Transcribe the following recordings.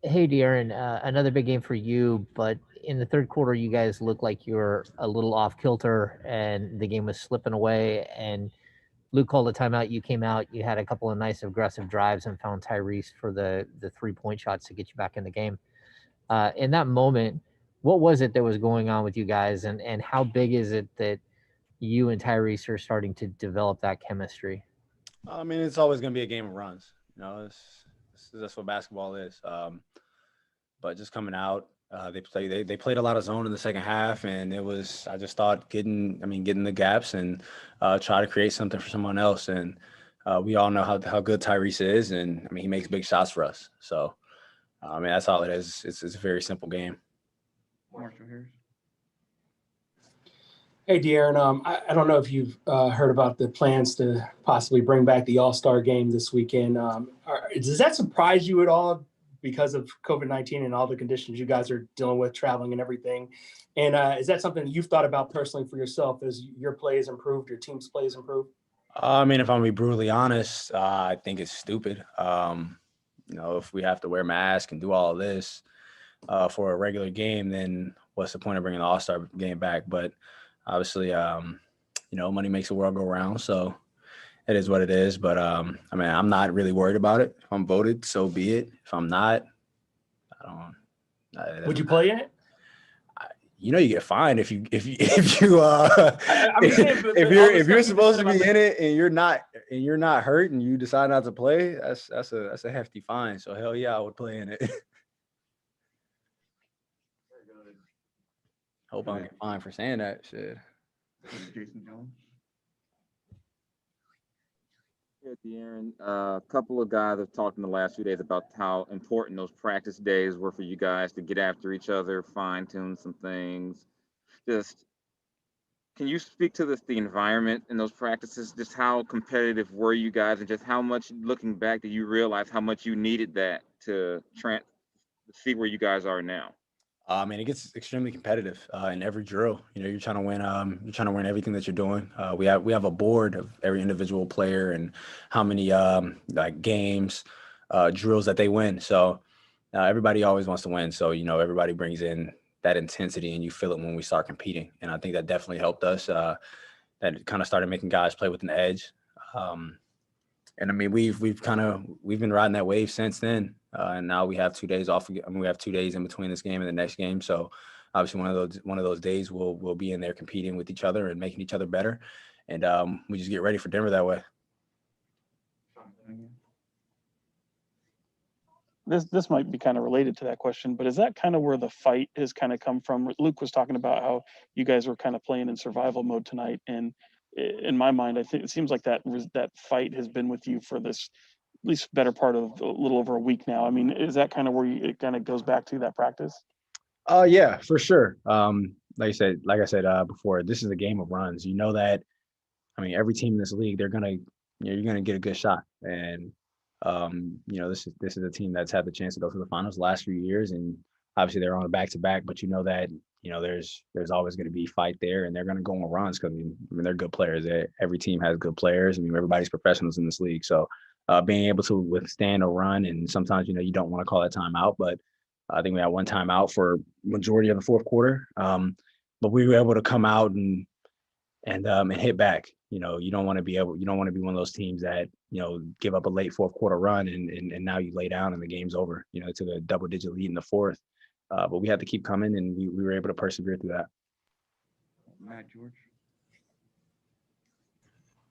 Hey, De'Aaron, another big game for you, but in the third quarter, you guys looked like you were a little off kilter, and the game was slipping away. And Luke called a timeout. You came out. You had a couple of nice aggressive drives and found Tyrese for the 3 point shots to get you back in the game. In that moment, what was it that was going on with you guys, and how big is it that you and Tyrese are starting to develop that chemistry? I mean, it's always going to be a game of runs. That's what basketball is. But just coming out, they played a lot of zone in the second half, and it was I just thought getting the gaps and try to create something for someone else. And we all know how good Tyrese is, and I mean he makes big shots for us. So I mean that's all it is. It's a very simple game. Marshall Harris. Hey, De'Aaron, I don't know if you've heard about the plans to possibly bring back the All-Star game this weekend. Does that surprise you at all because of COVID-19 and all the conditions you guys are dealing with, traveling and everything? And is that something you've thought about personally for yourself as your play has improved, your team's play has improved? I mean, if I'm gonna be brutally honest, I think it's stupid. If we have to wear masks and do all of this for a regular game, then what's the point of bringing the All-Star game back? But obviously, money makes the world go round, so it is what it is. But I mean, I'm not really worried about it. If I'm voted, so be it. If I'm not, I don't. Would you play in it? You get fined if you if you're supposed to be in it and you're not hurt and you decide not to play. That's a hefty fine. So hell yeah, I would play in it. Hope I don't get fined for saying that shit. Jason Jones. Yeah, De'Aaron, a couple of guys have talked in the last few days about how important those practice days were for you guys to get after each other, fine tune some things. Just can you speak to the environment in those practices? Just how competitive were you guys, and just how much, looking back, do you realize how much you needed that to see where you guys are now? I mean, it gets extremely competitive in every drill. You're trying to win. You're trying to win everything that you're doing. We have a board of every individual player and how many like games, drills that they win. So everybody always wants to win. So everybody brings in that intensity, and you feel it when we start competing. And I think that definitely helped us. That kind of started making guys play with an edge. And I mean, we've been riding that wave since then. And now we have 2 days off. I mean, we have 2 days in between this game and the next game. So obviously one of those days we'll be in there competing with each other and making each other better. And we just get ready for Denver that way. This might be kind of related to that question, but is that kind of where the fight has kind of come from? Luke was talking about how you guys were kind of playing in survival mode tonight, and in my mind, I think it seems like that fight has been with you for this at least better part of a little over a week now. I mean, is that kind of where it kind of goes back to that practice? Yeah, for sure. Like I said before, this is a game of runs. You know that. I mean, every team in this league, you're gonna get a good shot, and this is a team that's had the chance to go to the finals the last few years, and obviously they're on a back to back. But you know that there's always going to be fight there, and they're going to go on runs because I mean they're good players. Every team has good players. I mean everybody's professionals in this league, so being able to withstand a run, and sometimes you don't want to call that timeout, but I think we had one timeout for majority of the fourth quarter. But we were able to come out and hit back. You don't want to be one of those teams that give up a late fourth quarter run and now you lay down and the game's over. It took a double digit lead in the fourth, but we had to keep coming, and we were able to persevere through that. Matt George.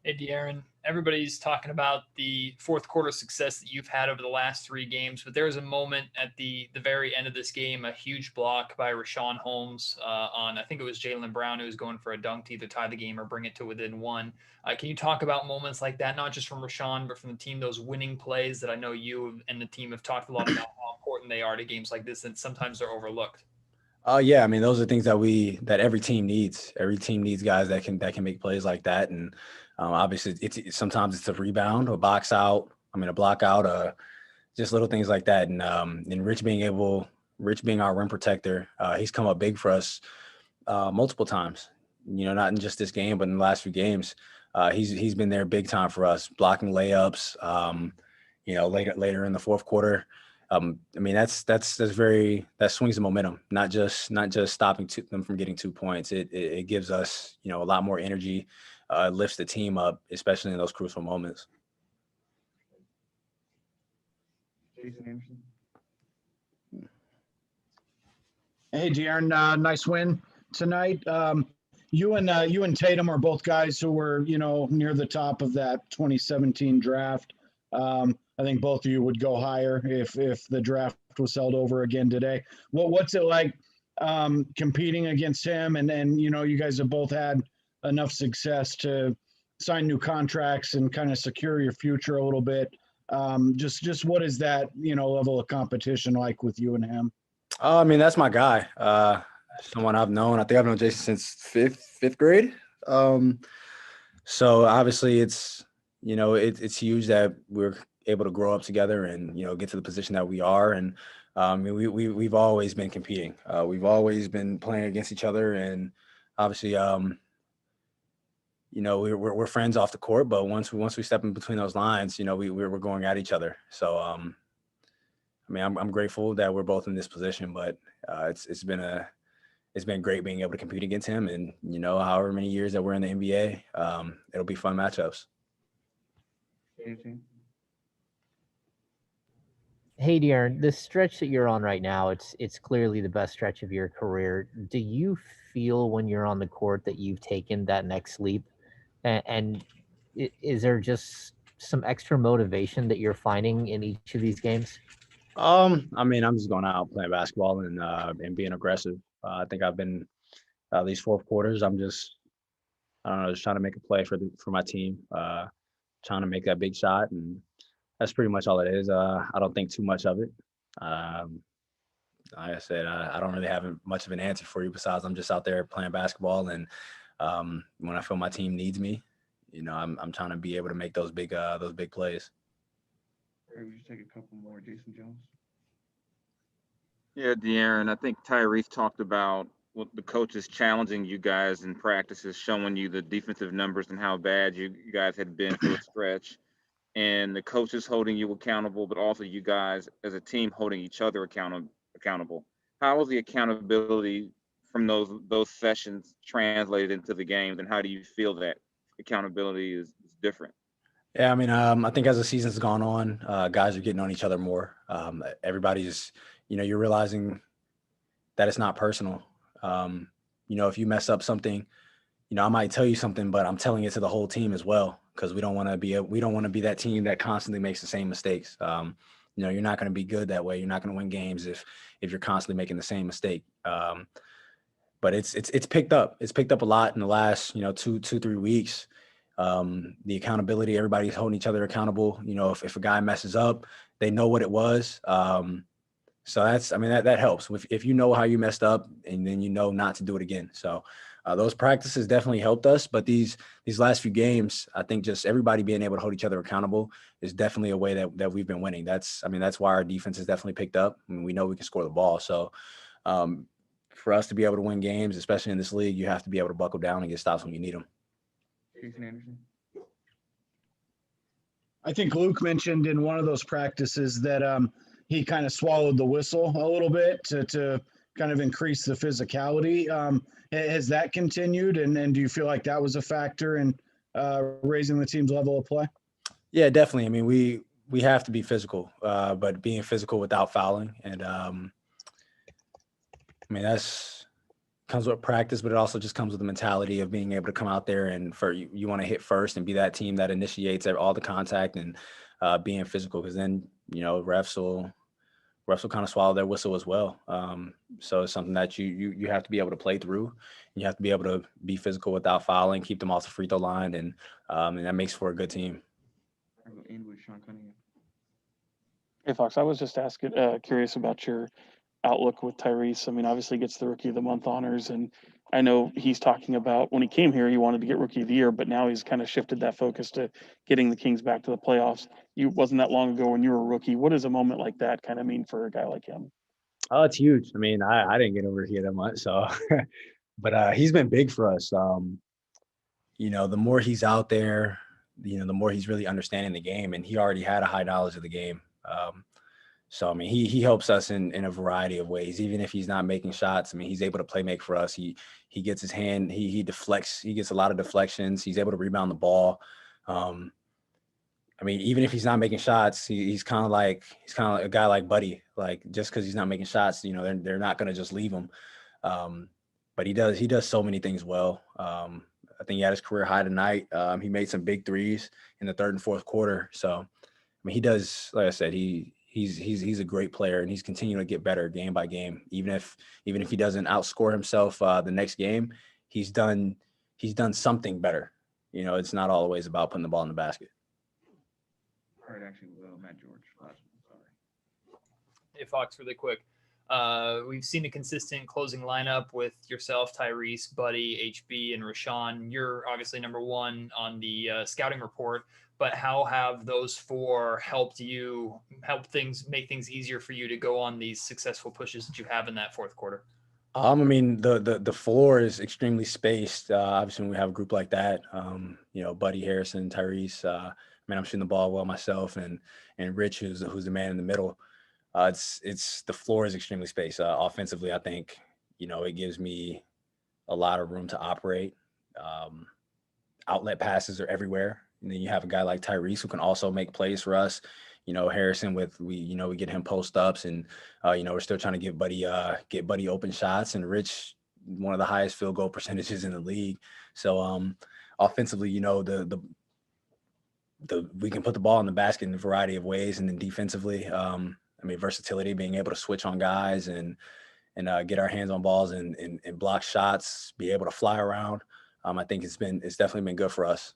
Hey, De'Aaron, everybody's talking about the fourth quarter success that you've had over the last three games, but there was a moment at the very end of this game, a huge block by Rashawn Holmes on, I think it was Jaylen Brown, who was going for a dunk to either tie the game or bring it to within one. Can you talk about moments like that, not just from Rashawn, but from the team, those winning plays that I know you and the team have talked a lot about how important they are to games like this, and sometimes they're overlooked? Yeah, I mean those are things that every team needs. Every team needs guys that can make plays like that, and obviously it's sometimes it's a rebound, a box out, a block out, just little things like that. And Rich being our rim protector, he's come up big for us multiple times. Not in just this game, but in the last few games, he's been there big time for us, blocking layups. Later in the fourth quarter. I mean, that swings the momentum, not just stopping them from getting 2 points. It gives us, a lot more energy, lifts the team up, especially in those crucial moments. Jason Anderson. Hey, De'Aaron, nice win tonight. You and Tatum are both guys who were, near the top of that 2017 draft. I think both of you would go higher if the draft was held over again today. What's it like competing against him? And you guys have both had enough success to sign new contracts and kind of secure your future a little bit. Just what is that, level of competition like with you and him? I mean, that's my guy. Someone I've known. I think I've known Jason since fifth grade. So obviously it's huge that we're able to grow up together and, get to the position that we are. And we've always been competing. We've always been playing against each other. And obviously, we're friends off the court, but once we step in between those lines, we're going at each other. So, I mean, I'm grateful that we're both in this position, but it's been great being able to compete against him. And, however many years that we're in the NBA, it'll be fun matchups. Hey, De'Aaron, this stretch that you're on right now, it's clearly the best stretch of your career. Do you feel when you're on the court that you've taken that next leap? And is there just some extra motivation that you're finding in each of these games? I mean, I'm just going out playing basketball and being aggressive. I think I've been these fourth quarters. I don't know, just trying to make a play for my team, trying to make that big shot, and that's pretty much all it is. I don't think too much of it. Like I said, I don't really have much of an answer for you besides I'm just out there playing basketball, and when I feel my team needs me, I'm trying to be able to make those big plays. Maybe we should take a couple more. Jason Jones. Yeah, De'Aaron, I think Tyrese talked about what the coaches challenging you guys in practices, showing you the defensive numbers and how bad you guys had been for a stretch, and the coaches holding you accountable, but also you guys as a team holding each other accountable. How was the accountability from those sessions translated into the games, and how do you feel that accountability is different? Yeah, I mean, I think as the season's gone on, guys are getting on each other more. Everybody's, you're realizing that it's not personal. If you mess up something, I might tell you something, but I'm telling it to the whole team as well, because we don't want to be that team that constantly makes the same mistakes. You're not going to be good that way. You're not going to win games if you're constantly making the same mistake. But it's picked up. It's picked up a lot in the last 2-3 weeks. The accountability, everybody's holding each other accountable. If a guy messes up, they know what it was. So that helps. If you know how you messed up, and then not to do it again. So those practices definitely helped us. But these last few games, I think just everybody being able to hold each other accountable is definitely a way that we've been winning. That's why our defense has definitely picked up. I mean, we know we can score the ball. So for us to be able to win games, especially in this league, you have to be able to buckle down and get stops when you need them. Jason Anderson. I think Luke mentioned in one of those practices that he kind of swallowed the whistle a little bit to kind of increase the physicality. Has that continued, and do you feel like that was a factor in raising the team's level of play? Yeah, definitely. I mean, we have to be physical, but being physical without fouling, and that's comes with practice, but it also just comes with the mentality of being able to come out there and you want to hit first and be that team that initiates all the contact and being physical, because then refs will kind of swallow their whistle as well. So it's something that you have to be able to play through. You have to be able to be physical without fouling, keep them off the free throw line, and that makes for a good team. I will end with Sean Cunningham. Hey, Fox, I was just curious about your outlook with Tyrese. I mean, obviously he gets the Rookie of the Month honors, and I know he's talking about when he came here, he wanted to get Rookie of the Year, but now he's kind of shifted that focus to getting the Kings back to the playoffs. Wasn't that long ago when you were a rookie. What does a moment like that kind of mean for a guy like him? Oh, it's huge. I mean, I didn't get over here that much, so but he's been big for us. The more he's out there, the more he's really understanding the game, and he already had a high knowledge of the game. So I mean, he helps us in a variety of ways. Even if he's not making shots, I mean, he's able to play make for us. He gets his hand, he deflects, he gets a lot of deflections. He's able to rebound the ball. I mean, even if he's not making shots, he's kind of like a guy like Buddy. Like just because he's not making shots, you know, they're not going to just leave him. But he does so many things well. I think he had his career high tonight. He made some big threes in the third and fourth quarter. So I mean, he does. Like I said, he's a great player, and he's continuing to get better game by game. Even if he doesn't outscore himself the next game, he's done something better. You know, it's not always about putting the ball in the basket. All right, actually, Matt George. Last one, sorry. Hey, Fox, really quick. We've seen a consistent closing lineup with yourself, Tyrese, Buddy, HB, and Rashawn. You're obviously number one on the scouting report, but how have those four helped make things easier for you to go on these successful pushes that you have in that fourth quarter? I mean, the floor is extremely spaced. Obviously, when we have a group like that, you know, Buddy, Harrison, Tyrese. I mean, I'm shooting the ball well myself, and Rich, who's the man in the middle. It's the floor is extremely spaced. Offensively, I think, you know, it gives me a lot of room to operate. Outlet passes are everywhere, and then you have a guy like Tyrese who can also make plays for us. You know, Harrison we get him post ups, and you know, we're still trying to get Buddy open shots, and Rich, one of the highest field goal percentages in the league. So offensively, you know, we can put the ball in the basket in a variety of ways, and then defensively, I mean, versatility, being able to switch on guys and get our hands on balls and block shots, be able to fly around. I think it's definitely been good for us.